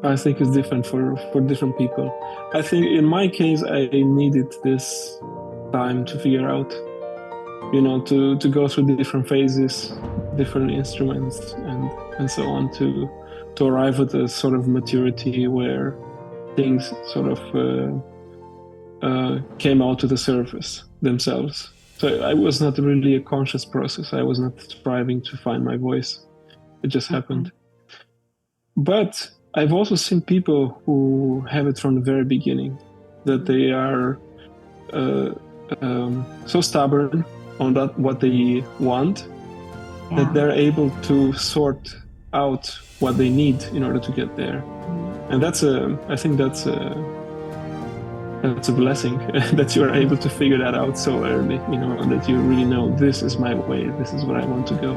I think it's different for different people. I think in my case, I needed this time to figure out, to go through the different phases, different instruments, and so on to arrive at a sort of maturity where things sort of came out to the surface themselves. So I was not really a conscious process. I was not striving to find my voice. It just Okay. happened. But I've also seen people who have it from the very beginning, that Mhm. they are uh, so stubborn on that what they want that Yeah. they're able to sort out what they need in order to get there. Mhm. And I think that's a blessing that you are able to figure that out so early, and that you really know this is my way, this is where I want to go.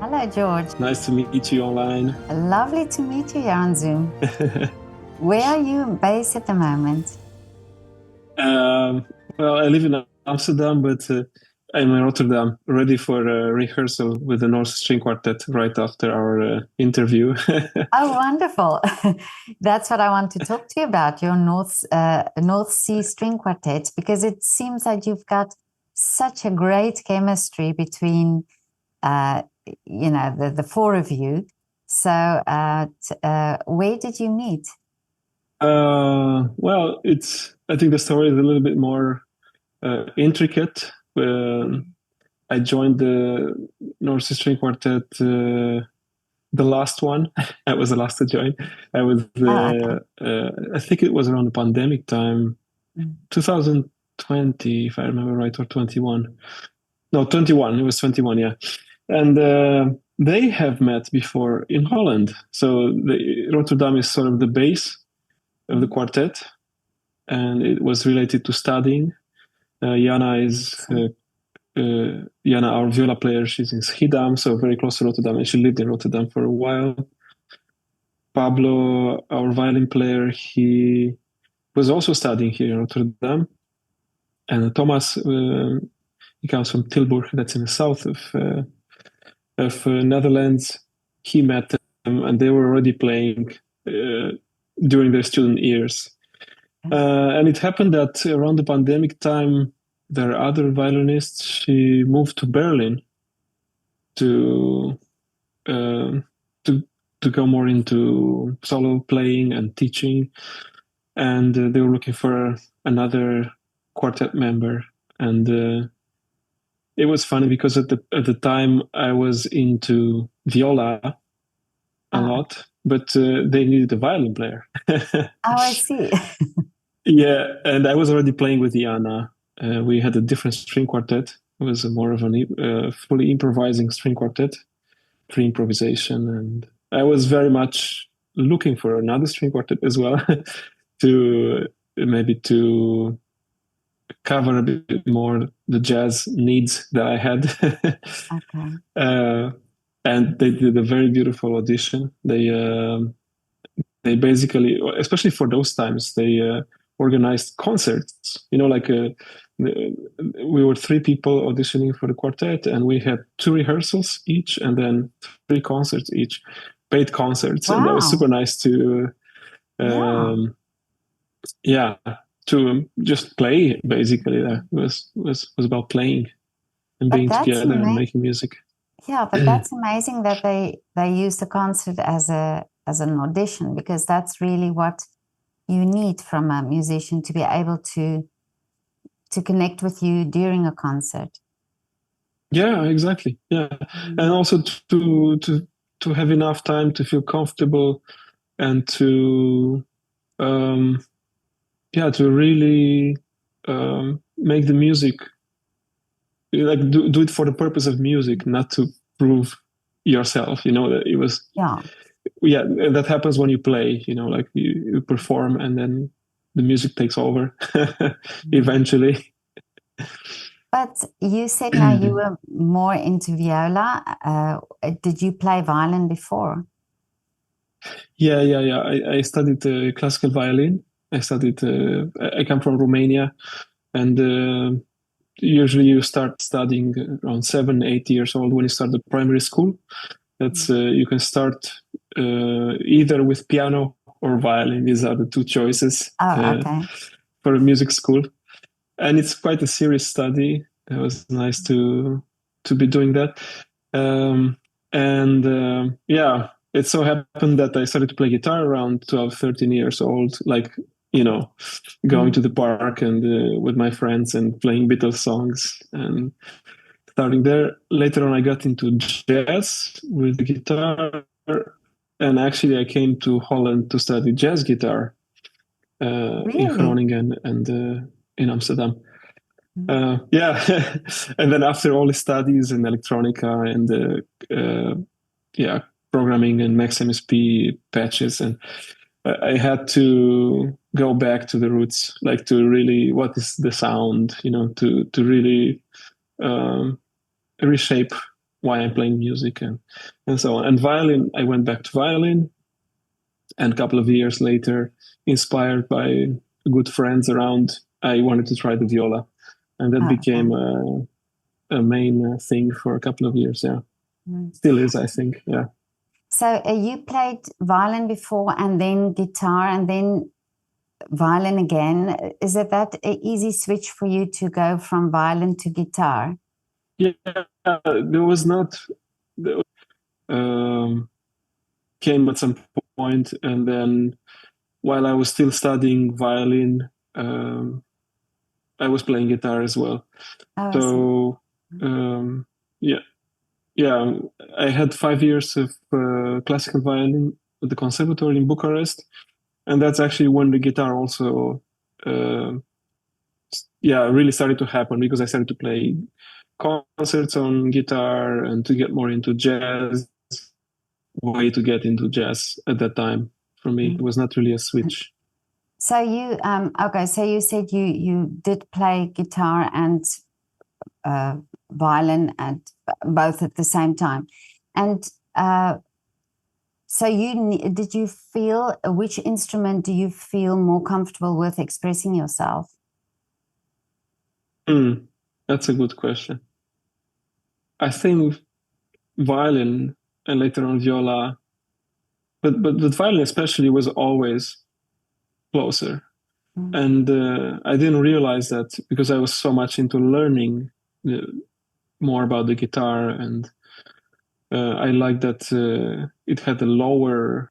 Hello, George. Nice to meet you online. Lovely to meet you here on Zoom. Where are you based at the moment? Um, well, I live in Amsterdam, but I'm in Rotterdam, ready for a rehearsal with the North Sea String Quartet right after our interview. Oh, wonderful. That's what I want to talk to you about, your North Sea String Quartet, because it seems that you've got such a great chemistry between, uh, the four of you. So, where did you meet? Well, I think the story is a little bit more intricate. I joined the North Sea String Quartet, the last one. I was the last to join. Oh, okay. I think it was around the pandemic time, Mm. 2020, if I remember right, or 21. No, 21. It was 21, yeah. And they have met before in Holland. So Rotterdam is sort of the base of the Mm. quartet, and it was related to studying. Jana is So, Jana, our viola player. She's in Schiedam, so very close to Rotterdam, and she lived in Rotterdam for a while. Pablo, our violin player, he was also studying here in Rotterdam, and Thomas, he comes from Tilburg, that's in the south of Netherlands. He met them, and they were already playing uh, during their student years. And it happened that around the pandemic time, their other violinist, she moved to Berlin to um to to go more into solo playing and teaching, and they were looking for another quartet member. And it was funny because at the time I was into viola a oh, lot, but they needed a violin player. oh, I see. Yeah, and I was already playing with Iana. We had a different string quartet. It was more of an fully improvising string quartet, free improvisation, and I was very much looking for another string quartet as well to maybe to cover a bit more the jazz needs that I had. Okay. uh, and they did a very beautiful audition. They basically, especially for those times, they organized concerts. We were three people auditioning for the quartet, and we had two rehearsals each, and then three concerts each, paid concerts, and that was super Wow. nice to, Yeah. um, yeah, to just play. Basically, that was about playing and But being that's together and amazing. making music. Yeah, but that's amazing that they use the concert as an audition, because that's really what you need from a musician to be able to connect with you during a concert. Yeah, exactly. Yeah, and Mm. also to have enough time to feel comfortable and to um, yeah, to really make the music, like do it for the purpose of music, not to prove yourself. That it was, Yeah. yeah, and that happens when you play. Like you perform and then the music takes over Mm. eventually. But you said now you were more into viola. Did you play violin before? Yeah. I studied classical violin. I studied. I come from Romania, and usually you start studying around 7, 8 years old when you start the primary school. That's you can start either with piano or violin. These are the two choices Oh, okay. for a music school, and it's quite a serious study. It was nice to be doing that, and yeah, it so happened that I started to play guitar around 12, 13 years old, like going to the park and with my friends and playing Beatles songs and starting there. Later on, I got into jazz with the guitar, and actually, I came to Holland to study jazz guitar in Really? Groningen and in Amsterdam. Yeah, and then after all the studies in electronica and yeah, programming and Max MSP patches, and I had to go back to the roots, like to really what is the sound, to really reshape why I'm playing music and so on. And violin, I went back to violin, and a couple of years later, inspired by good friends around, I wanted to try the viola, and that became a main thing for a couple of years. Yeah, still is, I think. Yeah. So you played violin before, and then guitar, and then violin again. Is it that an easy switch for you to go from violin to guitar? Yeah, there was not. Um, Came at some point, and then while I was still studying violin, I was playing guitar as well. Oh, So yeah, I had 5 years of classical violin at the conservatory in Bucharest, and that's actually when the guitar also, really started to happen, because I started to play concerts on guitar and to get more into jazz. Way to get into jazz at that time for me. It was not really a switch. So you okay? So you said you did play guitar and violin and both at the same time, and so did you feel which instrument do you feel more comfortable with expressing yourself? That's a good question. I think violin and later on viola, but violin especially was always closer. And I didn't realize that because I was so much into learning more about the guitar, and I liked that it had a lower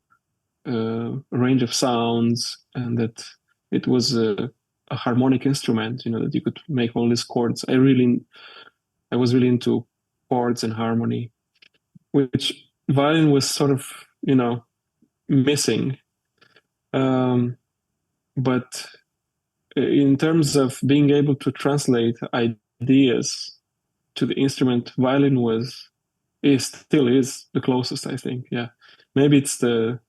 range of sounds, and that it was a harmonic instrument, that you could make all these chords. I was really into chords and harmony, which violin was sort of, missing. But in terms of being able to translate ideas to the instrument, violin still is the closest, I think. Yeah, maybe it's the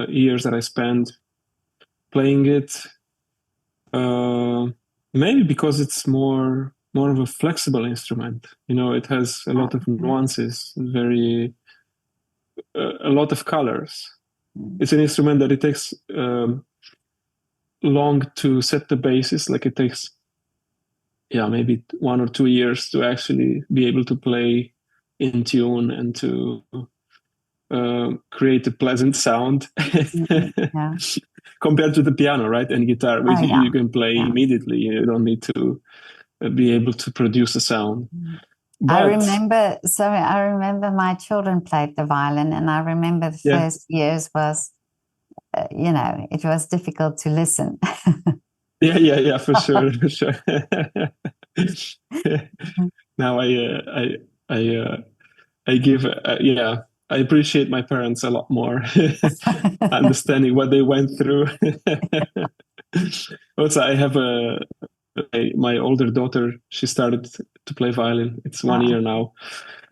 years that I spent playing it. Maybe because it's more of a flexible instrument. It has a lot of nuances, a lot of colors. It's an instrument that it takes long to set the basis. Like it takes, maybe 1 or 2 years to actually be able to play in tune and to create a pleasant sound. Yeah. Compared to the piano, right? And guitar, which you can play immediately. You don't need to be able to produce a sound. But, I remember my children played the violin, and I remember the first years was, it was difficult to listen. Yeah, for sure, for sure. Now I give, I appreciate my parents a lot more, understanding what they went through. Also, I have my older daughter. She started to play violin. It's 1 year now,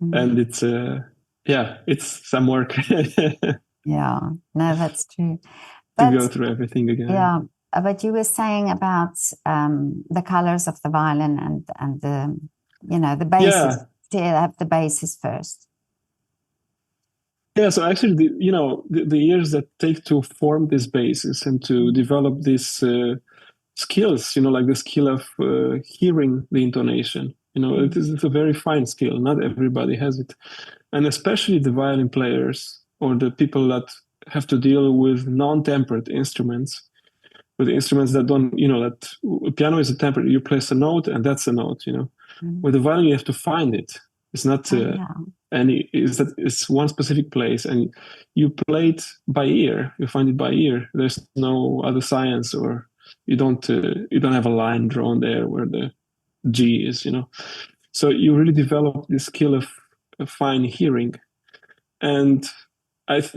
and it's it's some work. Yeah, no, that's true. To go through everything again. Yeah, But you were saying about the colors of the violin and the, you know, the basis. Yeah. To have the basis first. Yeah, so actually, the years that take to form this basis and to develop these skills, like the skill of hearing the intonation, it's a very fine skill. Not everybody has it. And especially the violin players or the people that have to deal with non-tempered instruments, with instruments that don't, that piano is a tempered, you place a note and that's a note, With the violin, you have to find it. It's not it's one specific place, and you play it by ear. You find it by ear. There's no other science, or you don't have a line drawn there where the G is. So you really develop this skill of fine hearing, and there's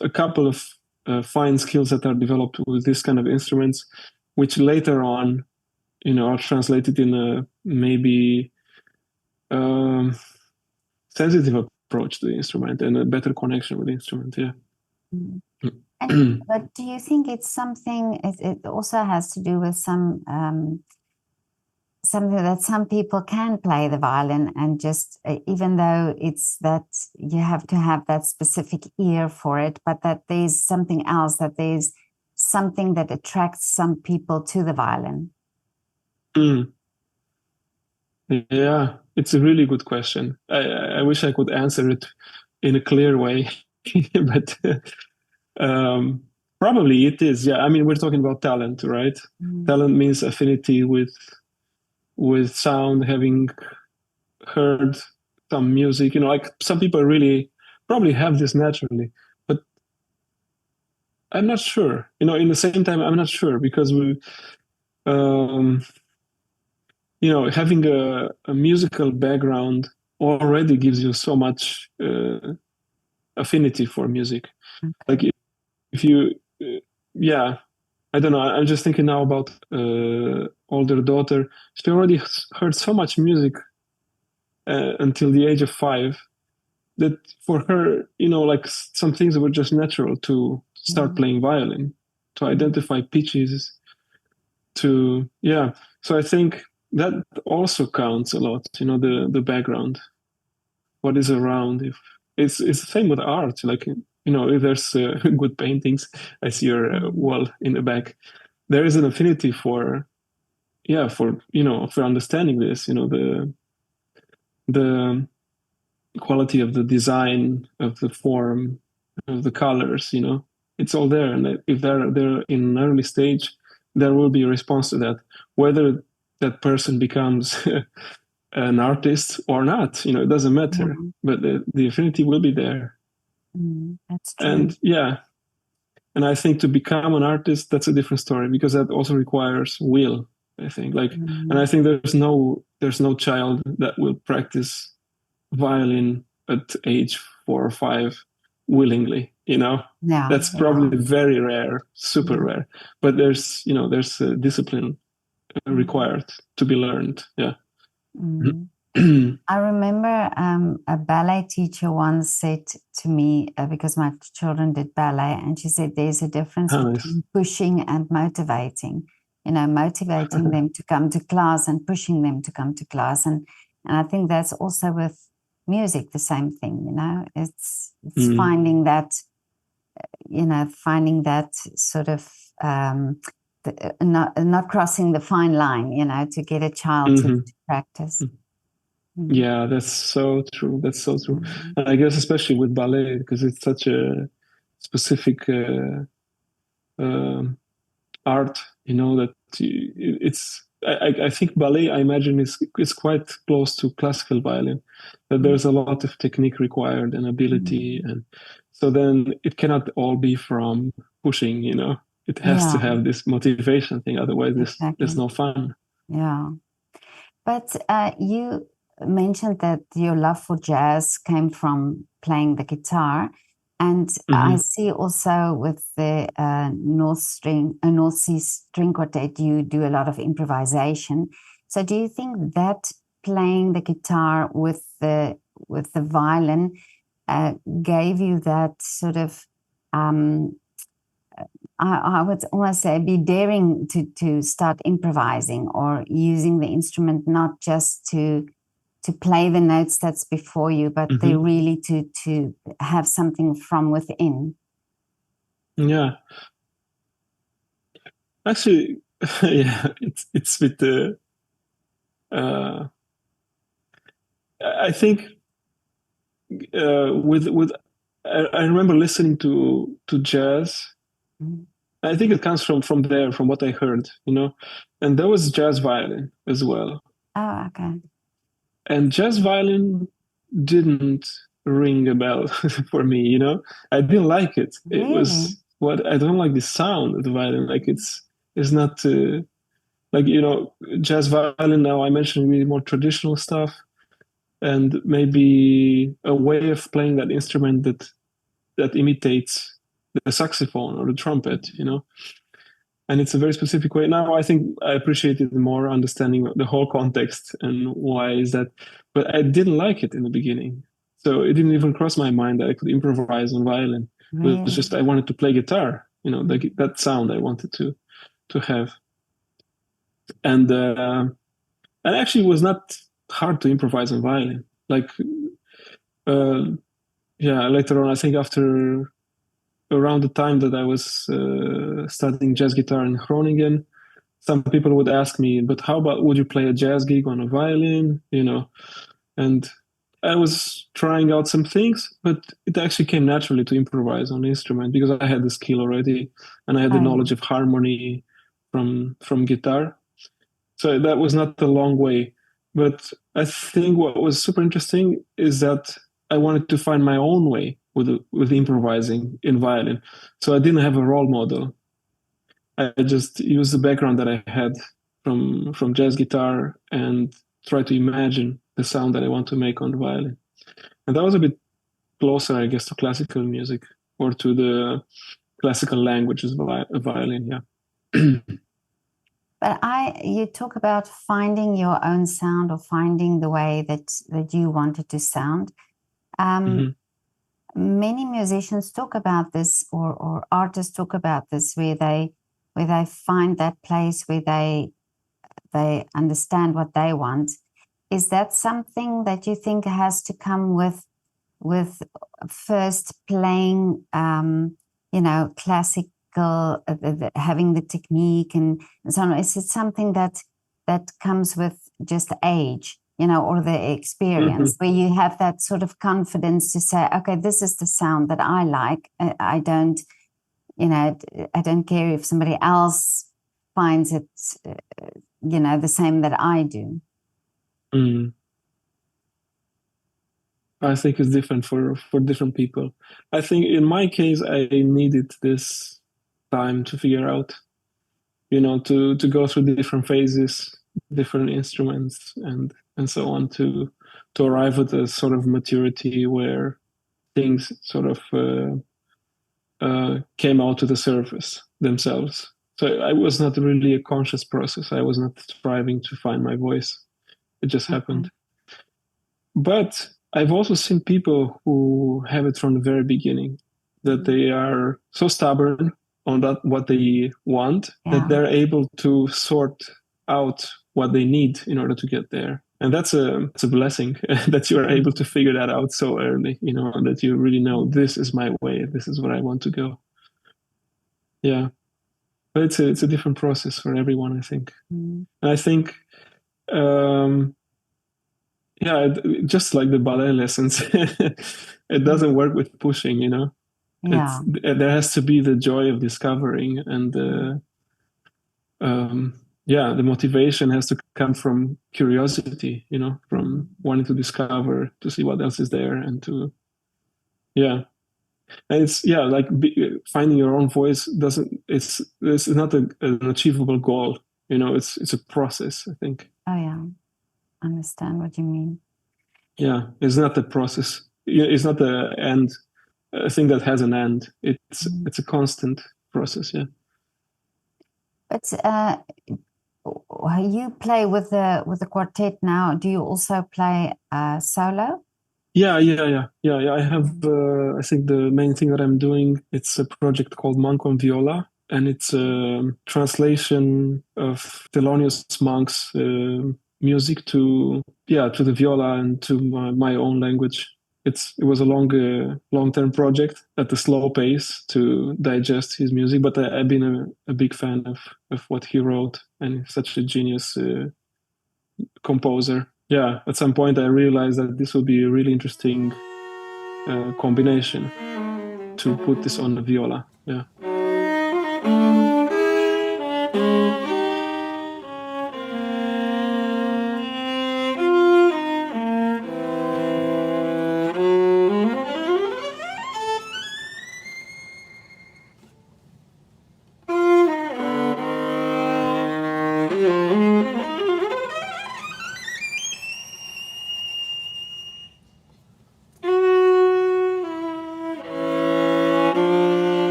a couple of fine skills that are developed with this kind of instruments, which later on, are translated in a maybe sensitive approach to the instrument and a better connection with the instrument. Yeah. But do you think it's something? It also has to do with something that some people can play the violin, and just even though it's that you have to have that specific ear for it, but that there's something else, that there's something that attracts some people to the violin. Yeah, it's a really good question. I wish I could answer it in a clear way, but probably it is. Yeah, I mean, we're talking about talent, right? Talent means affinity with sound, having heard some music. Like some people really probably have this naturally, but I'm not sure. In the same time, I'm not sure because having a musical background already gives you so much affinity for music. Okay. Like if you, I don't know. I'm just thinking now about older daughter. She already heard so much music until the age of 5 that for her, like some things were just natural to start playing violin, to identify pitches, So I think that also counts a lot, the background, what is around. If it's the same with art, like, if there's good paintings, I see your wall in the back, there is an affinity for understanding this, the quality of the design, of the form, of the colors, it's all there. And if they're in an early stage, there will be a response to that, whether that person becomes an artist or not, it doesn't matter, but the affinity will be there. That's true. And I think to become an artist, that's a different story, because that also requires will, I think. And I think there's no child that will practice violin at age 4 or 5 willingly, that's probably very rare, super rare, but there's a discipline required to be learned. I remember a ballet teacher once said to me, because my children did ballet, and she said there's a difference between pushing and motivating. Motivating them to come to class and pushing them to come to class, and I think that's also with music the same thing. It's finding that sort of not crossing the fine line, to get a child to practice. Yeah, that's so true. That's so true. And I guess especially with ballet, because it's such a specific art, that it's. I think ballet, I imagine, is quite close to classical violin. That there's a lot of technique required and ability, and so then it cannot all be from pushing. It has to have this motivation thing. Otherwise, there's no fun. Yeah, but you mentioned that your love for jazz came from playing the guitar, and I see also with the North Sea String Quartet, you do a lot of improvisation. So, do you think that playing the guitar with the violin gave you that sort of I would almost say be daring to start improvising or using the instrument not just to play the notes that's before you, but they really to have something from within. Yeah. Actually, yeah, it's with the I think with I remember listening to jazz. I think it comes from there, from what I heard, and there was jazz violin as well. Oh, okay. And jazz violin didn't ring a bell for me. I didn't like it. It Really? was what I don't like the sound of the violin. Like it's not like jazz violin. Now I mentioned really more traditional stuff, and maybe a way of playing that instrument that imitates the saxophone or the trumpet. And it's a very specific way. Now I think I appreciate it more, understanding the whole context and why is that. But I didn't like it in the beginning, so it didn't even cross my mind that I could improvise on violin. Really? It was just I wanted to play guitar, like that sound I wanted to have, and actually it was not hard to improvise on violin. Like, yeah, later on, I think after around the time that I was studying jazz guitar in Groningen, some people would ask me, but how about would you play a jazz gig on a violin? And I was trying out some things, but it actually came naturally to improvise on the instrument because I had the skill already and I had the knowledge of harmony from guitar. So that was not a long way. But I think what was super interesting is that I wanted to find my own way with improvising in violin. So I didn't have a role model. I just used the background that I had from jazz guitar and try to imagine the sound that I want to make on the violin. And that was a bit closer, I guess, to classical music or to the classical languages of violin. Yeah. But you talk about finding your own sound or finding the way that you wanted to sound. Many musicians talk about this, or artists talk about this, where they find that place where they understand what they want. Is that something that you think has to come with first playing, classical, having the technique and so on? Is it something that comes with just age, or the experience, where you have that sort of confidence to say, okay, this is the sound that I like. I don't care if somebody else finds it, the same that I do. I think it's different for different people. I think in my case, I needed this time to figure out, to go through the different phases, different instruments, and so on to arrive at a sort of maturity where things sort of came out to the surface themselves. So I was not really a conscious process. I was not striving to find my voice. It just happened. But I've also seen people who have it from the very beginning, that they are so stubborn on that what they want, that they're able to sort out what they need in order to get there. And it's a blessing that you are able to figure that out so early, that you really know this is my way, this is where I want to go. Yeah. But it's a different process for everyone, I think. And I think just like the ballet lessons, it doesn't work with pushing, there has to be the joy of discovering, and the motivation has to come from curiosity, from wanting to discover, to see what else is there, and and it's like finding your own voice it's not an achievable goal, it's a process, I think. Oh yeah, I understand what you mean. Yeah, it's not a process. It's not a end, a thing that has an end. It's a constant process. Yeah. But you play with the quartet now. Do you also play solo? Yeah. I have. I think the main thing that I'm doing, it's a project called Monk on Viola, and it's a translation of Thelonious Monk's music to the viola and to my own language. It was a long-term project at a slow pace to digest his music, but I've been a big fan of what he wrote, and he's such a genius composer. Yeah, at some point I realized that this would be a really interesting combination to put this on the viola. Yeah.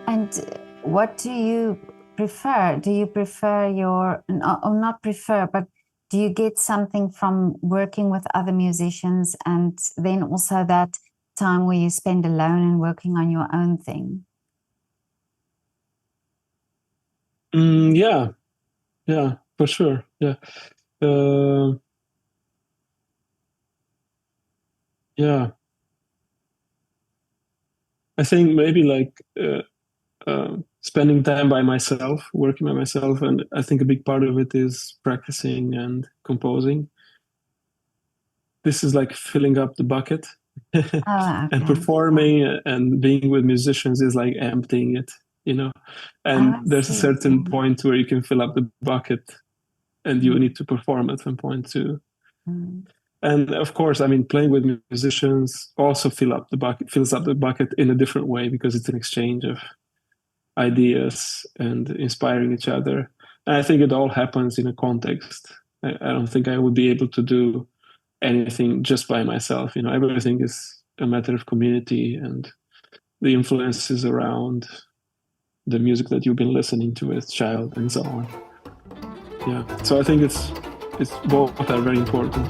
And what do you prefer? Do you prefer or not prefer, but do you get something from working with other musicians and then also that time where you spend alone and working on your own thing? Yeah, for sure. Yeah. Yeah. I think maybe like spending time by myself, working by myself, and I think a big part of it is practicing and composing. This is like filling up the bucket, Oh, and okay. performing and being with musicians is like emptying it, you know. Oh, And I there's a see. certain point where you can fill up the bucket, and you need to perform at some point too. Mm. And of course, I mean, playing with musicians also fills up the bucket in a different way because it's an exchange of ideas and inspiring each other. And I think it all happens in a context. I don't think I would be able to do anything just by myself. You know, everything is a matter of community and the influences around the music that you've been listening to as a child and so on. Yeah. So I think it's both are very important.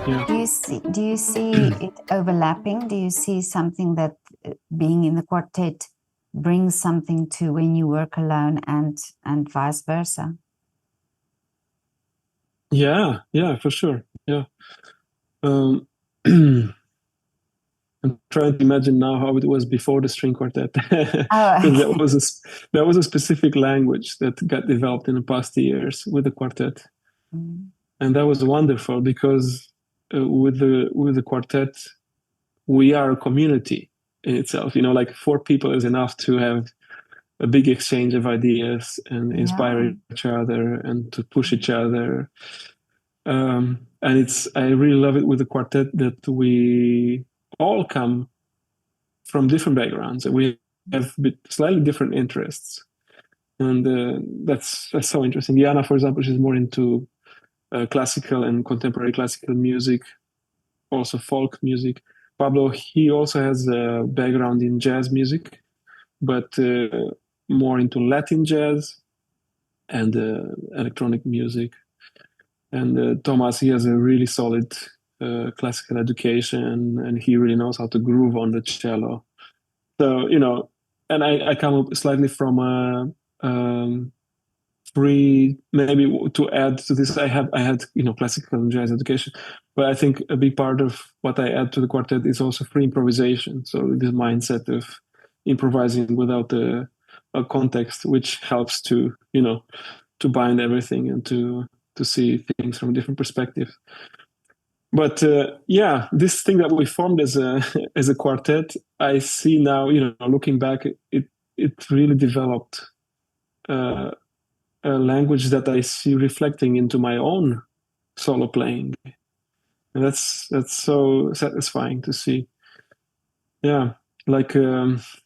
Yeah. Do you see it overlapping? Do you see something that being in the quartet brings something to when you work alone and vice versa? Yeah, for sure. Yeah. Um, I'm trying to imagine now how it was before the string quartet, because Oh, okay. that was a specific language that got developed in the past years with the quartet, and that was wonderful because with the quartet we are a community in itself. You know, like four people is enough to have a big exchange of ideas and Yeah. inspire each other and to push each other. And I really love it with the quartet that we all come from different backgrounds. We have slightly different interests, and that's so interesting. Diana, for example, she's more into classical and contemporary classical music, also folk music. Pablo, he also has a background in jazz music, but more into Latin jazz and electronic music. And Thomas, he has a really solid classical education, and he really knows how to groove on the cello. So, you know, and I come up slightly from a free, maybe to add to this, I had, you know, classical and jazz education, but I think a big part of what I add to the quartet is also free improvisation. So this mindset of improvising without a context, which helps to, you know, to bind everything and to see things from a different perspective. But yeah, this thing that we formed as a as a quartet, I see now, you know, looking back, it really developed uh, a language that I see reflecting into my own solo playing. And that's so satisfying to see. Yeah, like I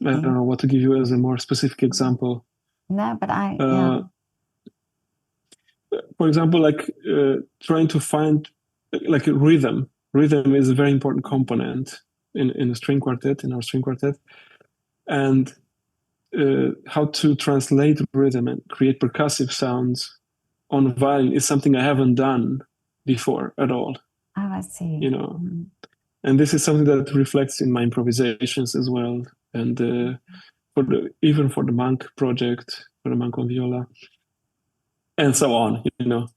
don't know what to give you as a more specific example. No, but yeah. Uh, for example, like trying to find like a rhythm. Rhythm is a very important component in a string quartet, in our string quartet, and how to translate rhythm and create percussive sounds on violin is something I haven't done before at all. Oh, I see. You know, and this is something that reflects in my improvisations as well, and even for the monk project, for the monk on viola, and so on. You know,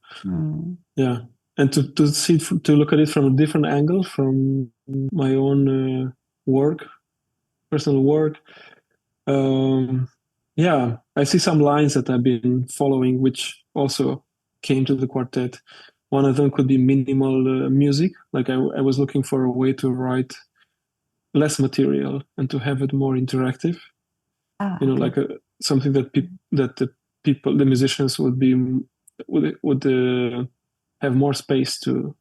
yeah, and to look at it from a different angle, from my own work, personal work. Yeah, I see some lines that I've been following, which also came to the quartet. One of them could be minimal music. Like I was looking for a way to write less material and to have it more interactive. Oh, You know, okay. like something that the musicians would have more space to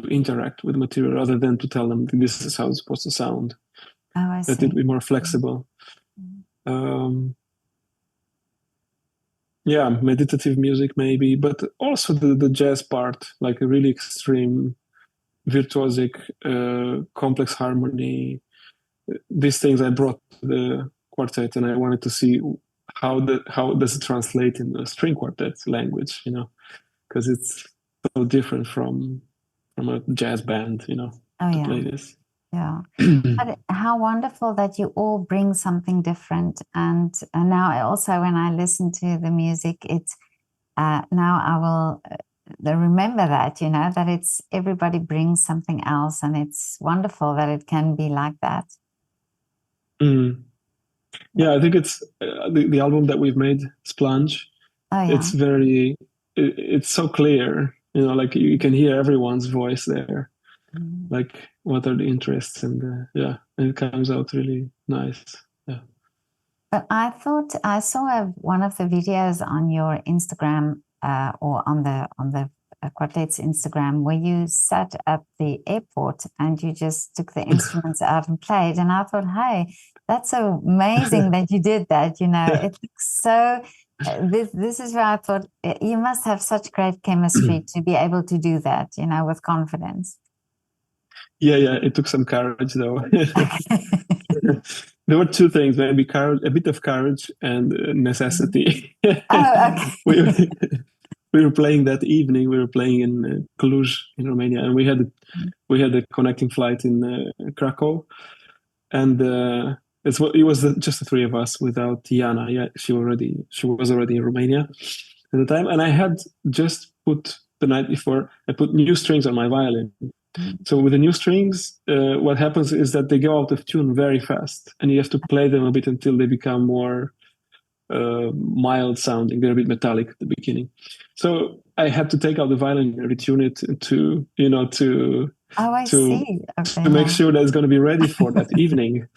interact with material rather than to tell them this is how it's supposed to sound. Oh, I That see. it be more flexible. Um, yeah, meditative music maybe, but also the jazz part, like a really extreme virtuosic complex harmony. These things I brought to the quartet, and I wanted to see how does it translate in the string quartet language, you know, because it's so different from a jazz band, you know, Oh, to yeah. play this. Yeah. But how wonderful that you all bring something different. And now also when I listen to the music, it's now I will remember that, you know, that it's everybody brings something else, and it's wonderful that it can be like that. Mm. Yeah, I think it's the album that we've made, Splunge. Oh, yeah. It's it's so clear, you know, like you can hear everyone's voice there. Like what are the interests, and yeah, and it comes out really nice. Yeah. But I thought I saw one of the videos on your Instagram or on the quartet's Instagram where you sat at the airport and you just took the instruments out and played. And I thought, hey, that's so amazing that you did that. You know, it looks so. This is where I thought you must have such great chemistry to be able to do that. You know, with confidence. Yeah, it took some courage though. There were two things, maybe courage, a bit of courage and necessity. Oh, okay. We were playing that evening. We were playing in Cluj in Romania, and we had a connecting flight in Krakow, and it was just the three of us without Tiana. Yeah, she was already in Romania at the time, and I had just put the night before. I put new strings on my violin. So with the new strings, what happens is that they go out of tune very fast, and you have to play them a bit until they become more mild sounding. They're a bit metallic at the beginning. So I had to take out the violin and retune it to Oh, I to see. Okay, to make yeah. sure that it's going to be ready for that evening.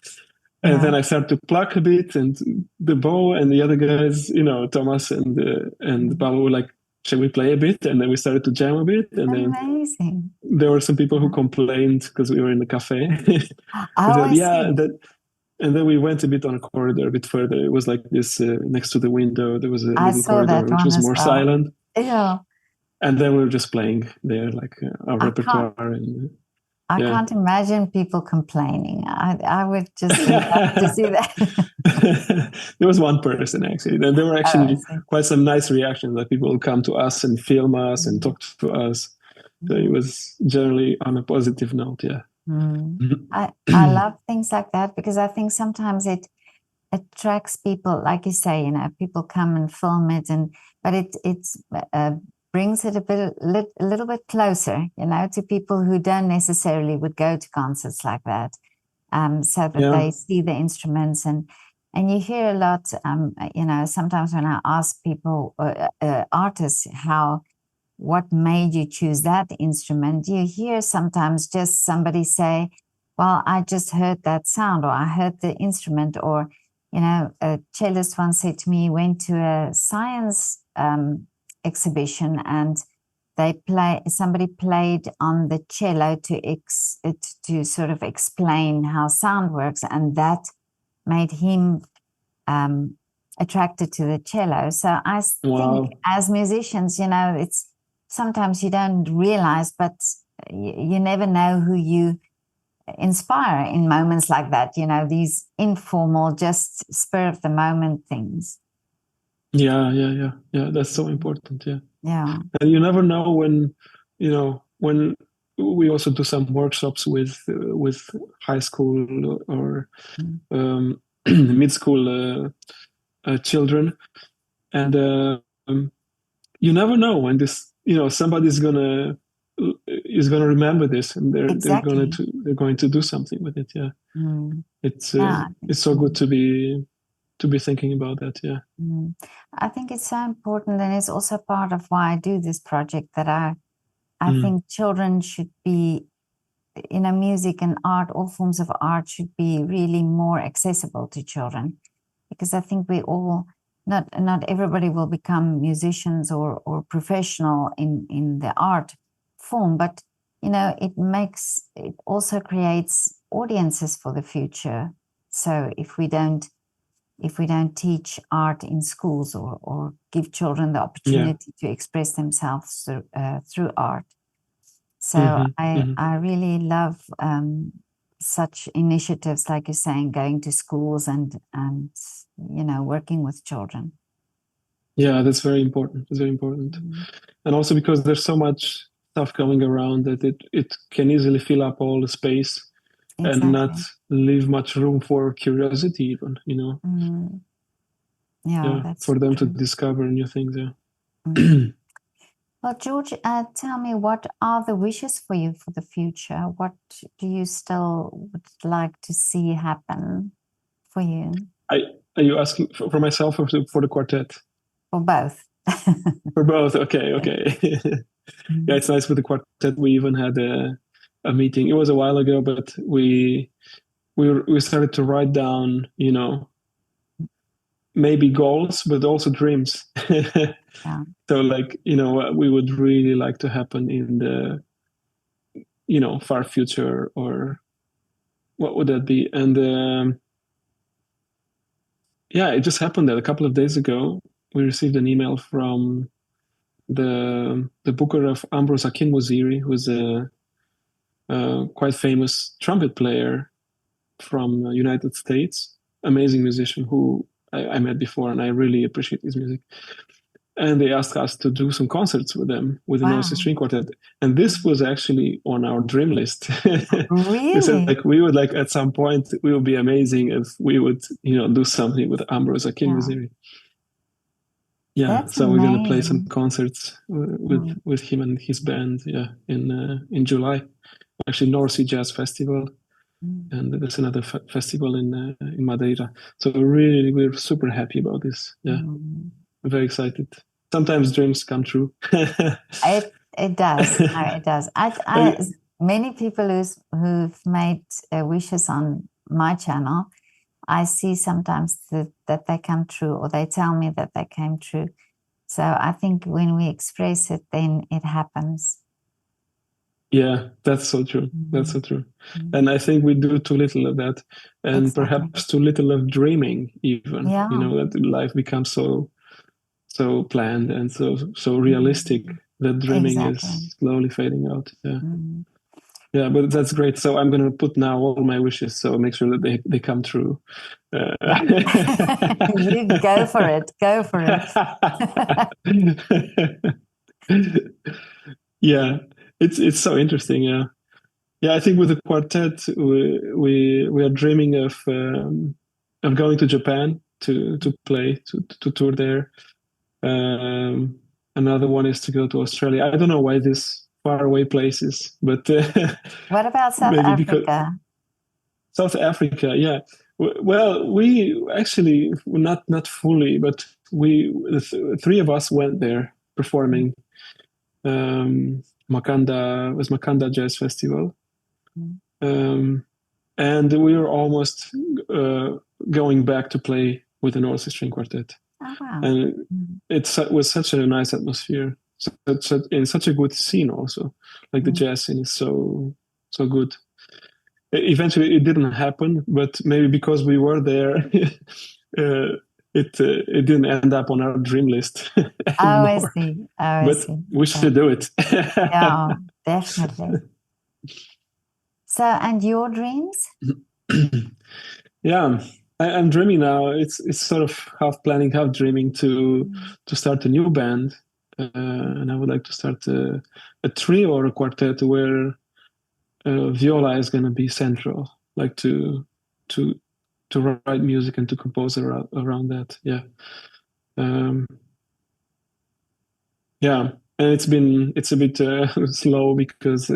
And then Yeah. I started to pluck a bit, and the bow and the other guys, Thomas and Pablo were like, "Shall we play a bit?" And then we started to jam a bit, and then Amazing. there were some people who complained because we were in the cafe. We Oh, said, I "Yeah, see. and then we went a bit on a corridor, a bit further. It was like this next to the window. There was a I little saw corridor that which one was as more well. silent, Yeah. and then we were just playing there, like our I can't repertoire, and I yeah." can't imagine people complaining. I would just love to see that. There was one person actually, and there were Oh, I actually see. quite some nice reactions. That people would come to us and film us and talk to us. So it was generally on a positive note. Yeah. Mm. I love things like that because I think sometimes it attracts people, like you say, you know, people come and film it, but it brings it a little bit closer, you know, to people who don't necessarily would go to concerts like that, so that Yeah. they see the instruments and you hear a lot, you know, sometimes when I ask people, artists, what made you choose that instrument, you hear sometimes just somebody say, well, I just heard that sound, or I heard the instrument, or, you know, a cellist once said to me, he went to a science exhibition and somebody played on the cello to sort of explain how sound works, and that made him attracted to the cello. So I think as musicians, it's sometimes you don't realize, but you never know who you inspire in moments like that, these informal, just spur of the moment things. Yeah. That's so important. Yeah. And you never know when we also do some workshops with high school or mid school children, and you never know when this somebody's gonna remember this, and they're going to do something with it. It's so good to be thinking about that. I think it's so important, and it's also part of why I do this project, that I think children should be, music and art, all forms of art should be really more accessible to children, because I think we all, not everybody will become musicians or professional in the art form, but it also creates audiences for the future. So if we don't teach art in schools or give children the opportunity to express themselves through art. So I really love such initiatives, like you're saying, going to schools and working with children. Yeah, that's very important. It's very important. And also because there's so much stuff going around that it can easily fill up all the space. Exactly. And not leave much room for curiosity, even, for them to discover new things. Well, George, tell me, what are the wishes for you for the future? What do you still would like to see happen for you? Are you asking for myself or for the quartet? For both. For both. Okay. Yeah, it's nice with the quartet. We even had a meeting. It was a while ago, but we started to write down, maybe goals, but also dreams. So, like, what we would really like to happen in the, far future, or what would that be? And it just happened that a couple of days ago, we received an email from the booker of Ambros Akinmusiri, who's a quite famous trumpet player from the United States, amazing musician who I met before, and I really appreciate his music. And they asked us to do some concerts with them, with the North Sea String Quartet. And this was actually on our dream list. Really? They said, like, we would like, at some point, it would be amazing if we would, do something with Ambros Akinmusiri. Yeah, so we're going to play some concerts with him and his band, in July. Actually, North Sea Jazz Festival. And there's another festival in Madeira. So we're super happy about this. Yeah, I'm very excited. Sometimes dreams come true. It does. It does. Many people who've made wishes on my channel, I see sometimes that they come true, or they tell me that they came true. So I think when we express it, then it happens. Yeah, that's so true. That's so true. And I think we do too little of that, and perhaps too little of dreaming even. That life becomes so planned and so realistic that dreaming is slowly fading out. Yeah, but that's great. So I'm going to put now all my wishes, so make sure that they come true. You go for it. Go for it. Yeah, it's so interesting. Yeah. I think with the quartet, we are dreaming of going to Japan to play, to tour there. Another one is to go to Australia. I don't know why these faraway places, but what about South Africa? South Africa, yeah. Well, we actually not fully, but the three of us went there performing. Makanda Jazz Festival, and we were almost going back to play with the North Sea String Quartet. Oh, wow. And it was such a nice atmosphere. in such a good scene also. Like the jazz scene is so good. Eventually, it didn't happen, but maybe because we were there, it didn't end up on our dream list Oh, I anymore. see. Oh, I But see. we should do it. Yeah, definitely. So, and your dreams? Yeah, I'm dreaming now. It's sort of half planning, half dreaming to start a new band, and I would like to start a trio or a quartet where viola is going to be central, like to write music and to compose around that. Yeah, um, yeah, and it's a bit slow because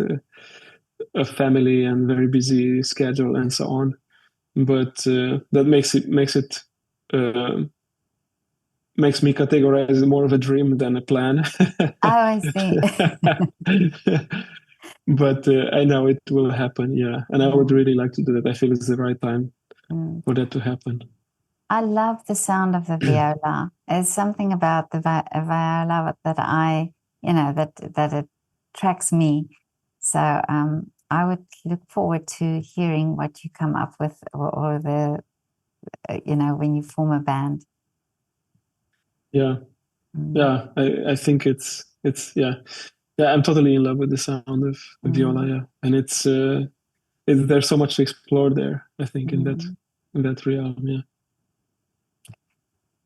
of family and very busy schedule and so on. But that makes me categorize it more of a dream than a plan. Oh, I see. But I know it will happen, yeah. And I would really like to do that. I feel it's the right time for that to happen. I love the sound of the viola. There's something about the viola that that attracts me. So I would look forward to hearing what you come up with, or the when you form a band. Yeah, yeah. I think it's yeah. I'm totally in love with the sound of viola, yeah. And there's so much to explore there, I think, in that realm, yeah.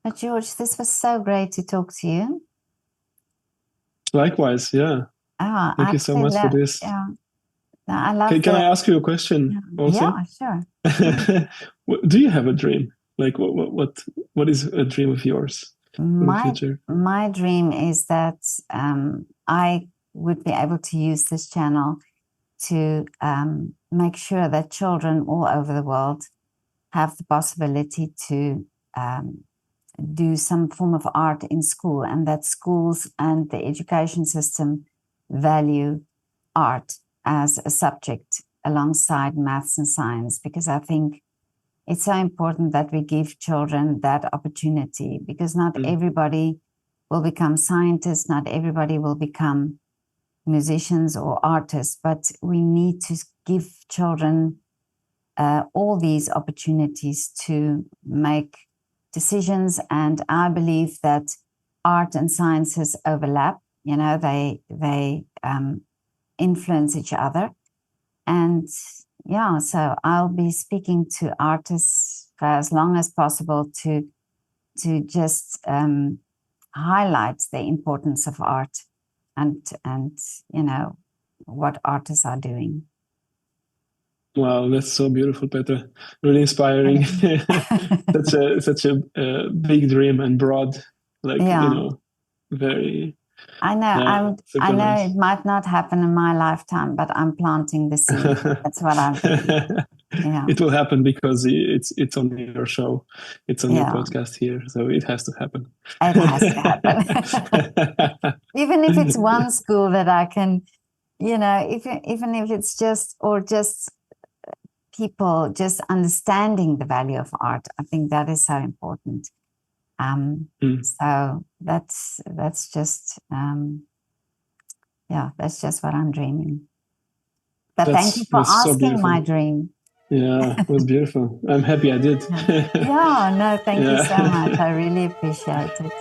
But George, this was so great to talk to you. Likewise, yeah. Oh, Thank you so much for this. Yeah. No, I love Can I ask you a question also? Yeah, sure. Do you have a dream? Like what is a dream of yours for the future? My dream is that I would be able to use this channel to make sure that children all over the world have the possibility to do some form of art in school, and that schools and the education system value art as a subject alongside maths and science, because I think it's so important that we give children that opportunity, because not everybody will become scientists, not everybody will become musicians or artists, but we need to give children all these opportunities to make decisions. And I believe that art and sciences overlap. They influence each other. And yeah, so I'll be speaking to artists for as long as possible to just highlight the importance of art and what artists are doing. Wow, that's so beautiful, Petra. Really inspiring. such a big dream and broad, very. I know. Yeah, I know nice. it might not happen in my lifetime, but I'm planting the seed. That's what I'm doing. Yeah. It will happen because it's on your show, it's on your podcast here, so it has to happen. It has to happen. Even if it's one school that I can, even if it's just people just understanding the value of art, I think that is so important. So that's just that's just what I'm dreaming. But thank you for asking my dream. Yeah, it was beautiful. I'm happy I did. Yeah, no, thank you so much. I really appreciate it.